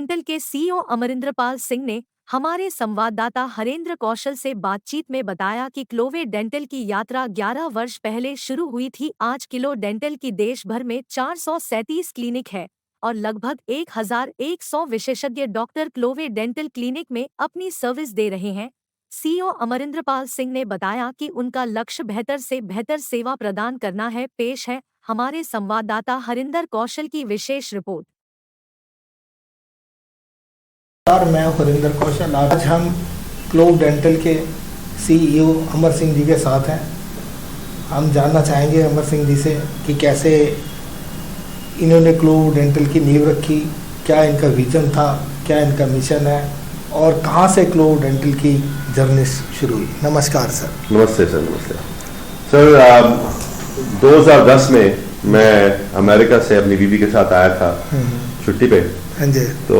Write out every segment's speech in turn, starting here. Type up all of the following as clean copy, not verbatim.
Dental के CEO अमरिंदरपाल Singh ने हमारे संवाददाता हरेंद्र कौशल से बातचीत में बताया कि क्लोवे डेंटल की यात्रा 11 वर्ष पहले शुरू हुई थी। आज क्लो डेंटल की देश भर में 437 क्लिनिक है और लगभग 1100 विशेषज्ञ डॉक्टर क्लोवे डेंटल क्लिनिक में अपनी सर्विस दे रहे हैं। सीईओ अमरिंदरपाल सिंह ने बताया कि उनका लक्ष्य बेहतर से बेहतर सेवा प्रदान करना है। पेश है हमारे संवाददाता हरिंदर कौशल की विशेष रिपोर्ट। मैं हरिंदर कौशल, आज हम क्लोव डेंटल के सीईओ अमर सिंह जी के साथ हैं। हम जानना चाहेंगे अमर सिंह जी से कि कैसे इन्होंने क्लोव डेंटल की नींव रखी, क्या इनका विजन था, क्या इनका मिशन है और कहां से क्लोव डेंटल की जर्नी शुरू हुई। नमस्कार सर। नमस्ते सर। नमस्ते सर। 2010 में मैं अमेरिका से अपनी बीवी के साथ आया था छुट्टी पे। हाँ जी। तो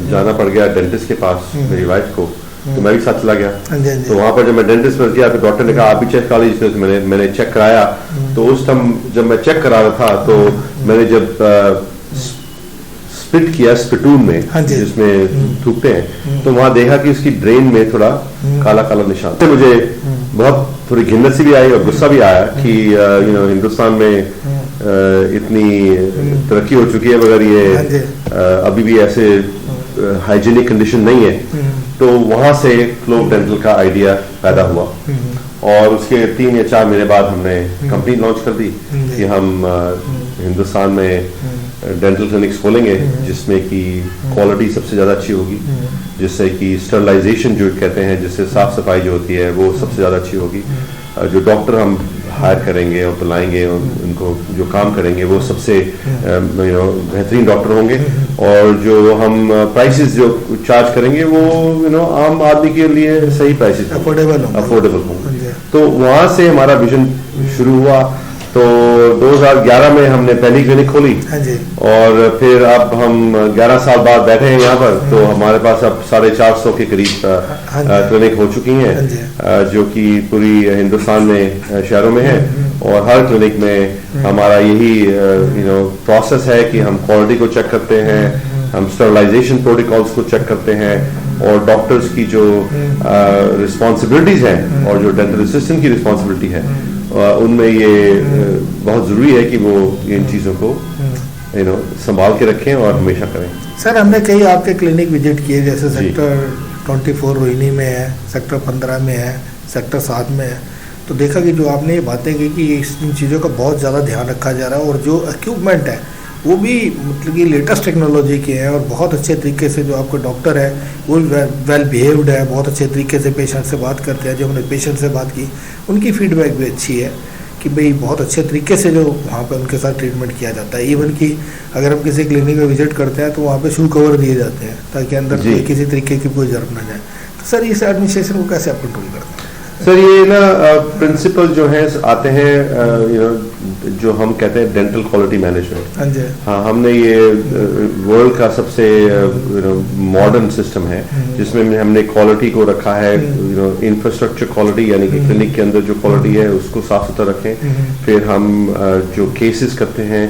जाना पड़ गया डेंटिस्ट के पास मेरी वाइफ को, तो मैं भी साथ चला गया। तो वहाँ पर जब मैं डेंटिस्ट में गया तो डॉक्टर ने कहा आप भी चेक करा लीजिए। मैंने चेक कराया। तो उस टाइम जब मैं चेक करा रहा था तो मैंने जब स्पिट किया स्पिटून में जिसमें थूकते हैं, तो वहाँ देखा कि उसकी ड्रेन में थोड़ा काला काला निशान। तो मुझे बहुत थोड़ी घिन्नत सी भी आई और गुस्सा भी आया कि हिंदुस्तान में इतनी तरक्की हो चुकी है मगर ये अभी भी ऐसे हाइजीनिक कंडीशन नहीं है। तो वहां से क्लोव डेंटल का आइडिया पैदा हुआ और उसके 3 या 4 महीने बाद हमने कंपनी लॉन्च कर दी कि हम हिंदुस्तान में डेंटल क्लिनिक्स खोलेंगे जिसमें कि क्वालिटी सबसे ज़्यादा अच्छी होगी, जिससे कि स्टरलाइजेशन जो कहते हैं, जिससे साफ सफाई जो होती है वो सबसे ज़्यादा अच्छी होगी। जो डॉक्टर हम हायर करेंगे और बुलाएंगे और उनको जो काम करेंगे वो सबसे बेहतरीन डॉक्टर होंगे और जो हम प्राइसेस जो चार्ज करेंगे वो आम आदमी के लिए सही प्राइसेस अफोर्डेबल होंगे। तो वहाँ से हमारा विजन शुरू हुआ। तो 2011 में हमने पहली क्लिनिक खोली और फिर अब हम 11 साल बाद बैठे हैं यहाँ पर। तो हमारे पास अब 450 के करीब क्लिनिक हो चुकी हैं जो कि पूरी हिंदुस्तान में शहरों में है और हर क्लिनिक में हमारा यही प्रोसेस है कि हम क्वालिटी को चेक करते हैं, हम स्टरलाइजेशन प्रोटोकॉल्स को चेक करते हैं और डॉक्टर्स की जो रिस्पॉन्सिबिलिटीज हैं और जो डेंटल असिस्टेंट की रिस्पॉन्सिबिलिटी है उनमें ये बहुत ज़रूरी है कि वो इन चीज़ों को संभाल के रखें और हमेशा करें। सर, हमने कई आपके क्लिनिक विजिट किए, जैसे सेक्टर 24 रोहिणी में है, सेक्टर 15 में है, सेक्टर 7 में है। तो देखा कि जो आपने ये बातें की कि इन चीज़ों का बहुत ज़्यादा ध्यान रखा जा रहा है और जो इक्विपमेंट है वो भी मतलब कि लेटेस्ट टेक्नोलॉजी के हैं और बहुत अच्छे तरीके से जो आपके डॉक्टर है वो वेल बिहेव्ड है, बहुत अच्छे तरीके से पेशेंट से बात करते हैं। जो हमने पेशेंट से बात की उनकी फीडबैक भी अच्छी है कि भाई बहुत अच्छे तरीके से जो वहाँ पे उनके साथ ट्रीटमेंट किया जाता है। इवन कि अगर हम किसी क्लिनिक में विजिट करते हैं तो वहाँ पे शू कवर दिए जाते हैं ताकि अंदर किसी तरीके की कोई जरूरत ना जाए। तो सर, इस एडमिनिस्ट्रेशन को कैसे आप कंट्रोल करते हैं? सर, ये ना प्रिंसिपल जो है आते हैं जो हम कहते हैं डेंटल क्वालिटी मैनेजमेंट। हाँ, हमने ये वर्ल्ड का सबसे मॉडर्न सिस्टम है जिसमें हमने क्वालिटी को रखा है। इंफ्रास्ट्रक्चर क्वालिटी यानी कि क्लिनिक के अंदर जो क्वालिटी है उसको साफ सुथरा रखें। फिर हम जो केसेस करते हैं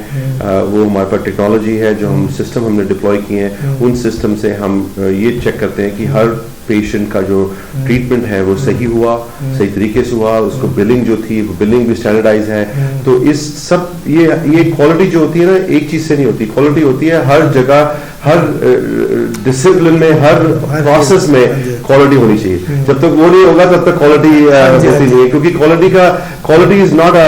वो हमारे पास टेक्नोलॉजी है, जो हम सिस्टम हमने डिप्लॉय किए हैं उन सिस्टम से हम ये चेक करते हैं कि हर पेशेंट का जो ट्रीटमेंट है वो सही हुआ, सही तरीके से हुआ, उसको बिलिंग जो थी वो बिलिंग भी स्टैंडर्डाइज है। तो इस सब ये क्वालिटी जो होती है ना एक चीज से नहीं होती, क्वालिटी होती है हर जगह, हर डिसिप्लिन में, हर प्रोसेस में क्वालिटी होनी चाहिए। जब तक वो नहीं होगा तब तक क्वालिटी होती नहीं है, क्योंकि quality is not a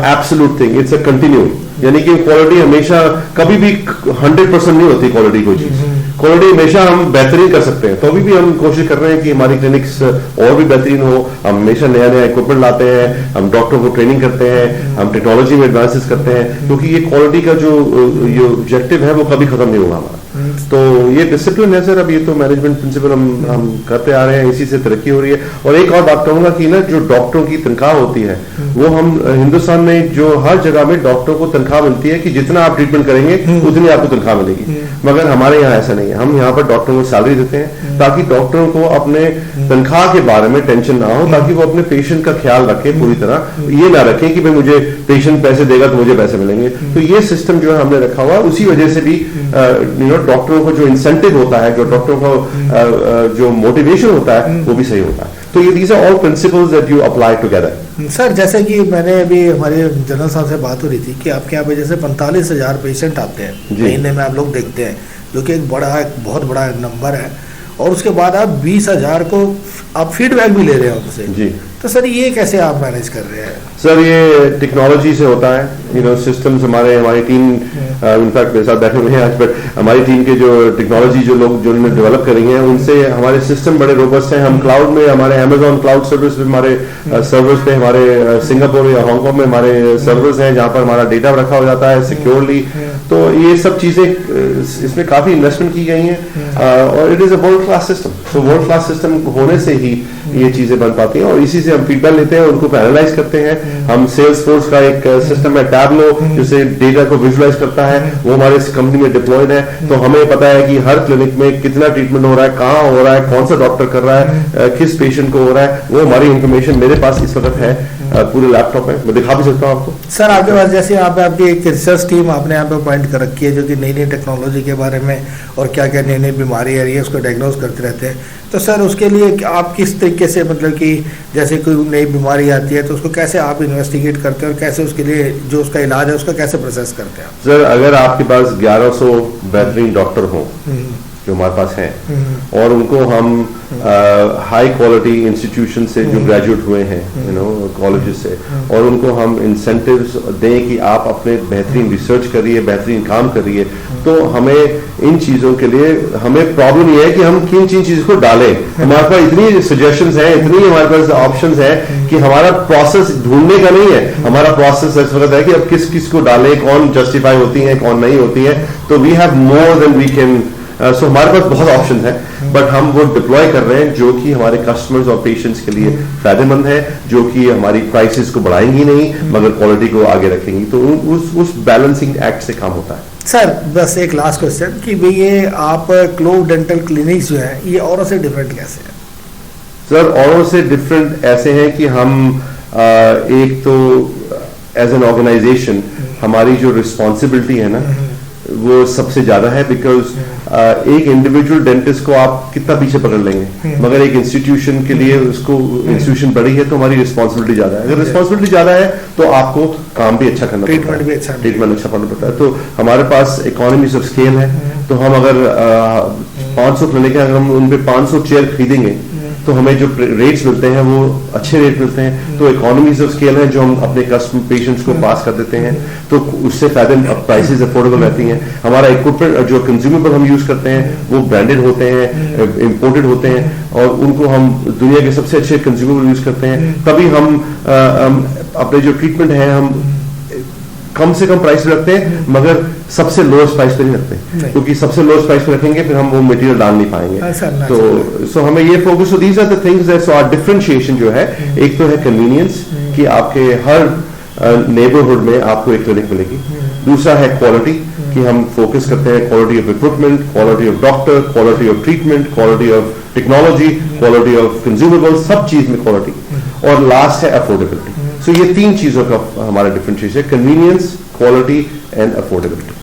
absolute thing, it's a continue. यानी कि क्वालिटी हमेशा कभी भी 100% नहीं होती। क्वालिटी कोई चीज, क्वालिटी हमेशा हम बेहतरीन कर सकते हैं। तो अभी भी हम कोशिश कर रहे हैं कि हमारी क्लिनिक्स और भी बेहतरीन हो। हम हमेशा नया नया इक्विपमेंट लाते हैं, हम डॉक्टर को ट्रेनिंग करते हैं, हम टेक्नोलॉजी में एडवांसेस करते हैं, क्योंकि ये क्वालिटी का जो ऑब्जेक्टिव है वो कभी खत्म नहीं होगा हमारा। तो ये डिसिप्लिन है सर। अब ये तो मैनेजमेंट प्रिंसिपल हम करते आ रहे हैं, इसी से तरक्की हो रही है। और एक और बात कहूंगा कि ना जो डॉक्टरों की तनख्वाह होती है वो हम हिंदुस्तान में जो हर जगह में डॉक्टरों को तनख्वाह मिलती है कि जितना आप ट्रीटमेंट करेंगे उतनी आपको तनख्वाह मिलेगी, मगर हमारे यहाँ ऐसा नहीं है। हम यहाँ पर डॉक्टरों को सैलरी देते हैं ताकि डॉक्टरों को अपने तनख्वाह के बारे में टेंशन ना हो, ताकि वो अपने पेशेंट का ख्याल रखे पूरी तरह। ये ना रखें कि भाई मुझे पेशेंट पैसे देगा तो मुझे पैसे मिलेंगे। तो ये सिस्टम जो है हमने रखा हुआ, उसी वजह से भी डॉक्टरों को जो इंसेंटिव होता है, जो डॉक्टरों को जो मोटिवेशन होता है, वो भी सही होता है। तो ये these are all principles that you apply together. Sir, जैसे कि मैंने अभी हमारे जनरल साहब से बात हो रही थी कि आपके यहाँ पे जैसे 45,000 पेशेंट आते हैं महीने में, आप लोग देखते हैं, जो कि एक बहुत बड़ा नंबर है, और उसके बाद आप 20,000 को आप फीडबैक भी ले रहे हैं उनसे जी। तो सर ये कैसे आप मैनेज कर रहे हैं? सर ये टेक्नोलॉजी से होता है, सिस्टम्स हमारी टीम इनफैक्ट मेरे साथ बैठे हुए हैं आज, बट हमारी टीम के जो टेक्नोलॉजी जो उन्होंने डेवलप करी है, उनसे हमारे सिस्टम बड़े रोबस्ट हैं। हम क्लाउड में, हमारे अमेजॉन क्लाउड सर्विस पे, हमारे सर्वर्स पे, हमारे सिंगापुर या हांगकॉन्ग में हमारे सर्वर्स हैं जहाँ पर हमारा डेटा रखा हो जाता है सिक्योरली। तो ये सब चीजें इसमें काफी इन्वेस्टमेंट की गई हैं, और it is a world class system. तो वर्ल्ड क्लास सिस्टम होने से ही ये चीजें बन पाती हैं, और इसी से हम फीडबैक लेते हैं, उनको एनालाइज करते हैं। हम सेल्स फोर्स का एक सिस्टम है टैबलो, जिससे डेटा को विजुलाइज करता है, वो हमारे कंपनी में डिप्लॉयड है। तो हमें पता है कि हर क्लिनिक में कितना ट्रीटमेंट हो रहा है, कहाँ हो रहा है, कौन सा डॉक्टर कर रहा है, किस पेशेंट को हो रहा है। वो हमारी इंफॉर्मेशन मेरे पास इस वक्त है पूरे लैपटॉप में, मैं दिखा भी सकता हूँ आपको। सर आपके पास जैसे यहाँ पे आपकी एक रिसर्च टीम आपने यहाँ पे अपॉइंट कर रखी है, जो कि नई नई टेक्नोलॉजी के बारे में और क्या क्या नई नई बीमारी आ रही है उसको डायग्नोज करते रहते हैं। तो सर उसके लिए आप किस तरीके से, मतलब कि जैसे कोई नई बीमारी आती है तो उसको कैसे आप इन्वेस्टिगेट करते हैं, और कैसे उसके लिए जो उसका इलाज है उसका कैसे प्रोसेस करते हैं? सर अगर आपके पास 1100 बेहतरीन डॉक्टर हों जो हमारे पास हैं, और उनको हम हाई क्वालिटी इंस्टीट्यूशन से जो ग्रेजुएट हुए हैं कॉलेजेस से, और उनको हम इंसेंटिव्स दें कि आप अपने बेहतरीन रिसर्च करिए, बेहतरीन काम करिए, तो हमें इन चीज़ों के लिए हमें प्रॉब्लम ये है कि हम किन चीज़ को डालें। हमारे पास इतनी सजेशंस हैं, इतनी हमारे पास ऑप्शंस हैं कि हमारा प्रोसेस ढूंढने का नहीं है। हमारा प्रोसेस इस वक्त है कि अब किस को डालें, कौन जस्टिफाई होती है, कौन नहीं होती है। तो we have more than we can, so हमारे पास बहुत ऑप्शन है, बट हम वो डिप्लॉय कर रहे हैं जो कि हमारे कस्टमर्स और पेशेंट्स के लिए फायदेमंद है, जो कि हमारी प्राइसेस को बढ़ाएंगी नहीं मगर क्वालिटी को आगे रखेंगी। तो उस बैलेंसिंग एक्ट से काम होता है। सर बस एक लास्ट क्वेश्चन कि भाई ये आप क्लोव डेंटल क्लिनिक्स जो है ये औरों से डिफरेंट कैसे है? सर औरों से डिफरेंट ऐसे हैं कि हम एक तो एज एन ऑर्गेनाइजेशन हमारी जो रिस्पॉन्सिबिलिटी है ना वो सबसे ज्यादा है, बिकॉज एक इंडिविजुअल डेंटिस्ट को आप कितना पीछे पकड़ लेंगे, मगर एक इंस्टीट्यूशन के लिए उसको इंस्टीट्यूशन बड़ी है तो हमारी रिस्पॉन्सिबिलिटी ज्यादा है। अगर रिस्पॉन्सिबिलिटी ज्यादा है तो आपको काम भी अच्छा करना पड़ता है, ट्रीटमेंट अच्छा करना पड़ता है। तो हमारे पास इकोनॉमीज ऑफ स्केल है, तो हम अगर 500 क्लिनिक है, अगर हम उन पे 500 चेयर खरीदेंगे तो हमें जो रेट्स मिलते हैं वो अच्छे रेट मिलते हैं। तो इकोनॉमीज ऑफ स्केल है जो हम अपने कस्टमर पेशेंट्स को पास कर देते हैं, तो उससे फायदे प्राइसेस अफोर्डेबल रहती हैं। हमारा इक्विपमेंट जो कंज्यूमेबल हम यूज करते हैं वो ब्रांडेड होते हैं, इंपोर्टेड होते हैं, और उनको हम दुनिया के सबसे अच्छे कंज्यूमेबल यूज करते हैं। तभी हम अपने जो ट्रीटमेंट है हम कम से कम प्राइस पे रखते हैं, मगर सबसे लोएस्ट प्राइस पे नहीं रखते, क्योंकि सबसे लोएस्ट प्राइस पे रखेंगे फिर हम वो मटेरियल डाल नहीं पाएंगे। तो सो हमें ये focus, so these are the things that, so our differentiation जो है, एक तो है कन्वीनियंस कि आपके हर नेबरहुड में आपको एक क्लिनिक मिलेगी। दूसरा है क्वालिटी कि हम फोकस करते हैं quality of equipment, quality of doctor, quality of treatment, quality of technology, quality of consumable, सब चीज में क्वालिटी। और लास्ट है अफोर्डेबिलिटी। सो ये तीन चीजों का हमारा डिफरेंशिएशन है, कन्वीनियंस, क्वालिटी एंड अफोर्डेबिलिटी।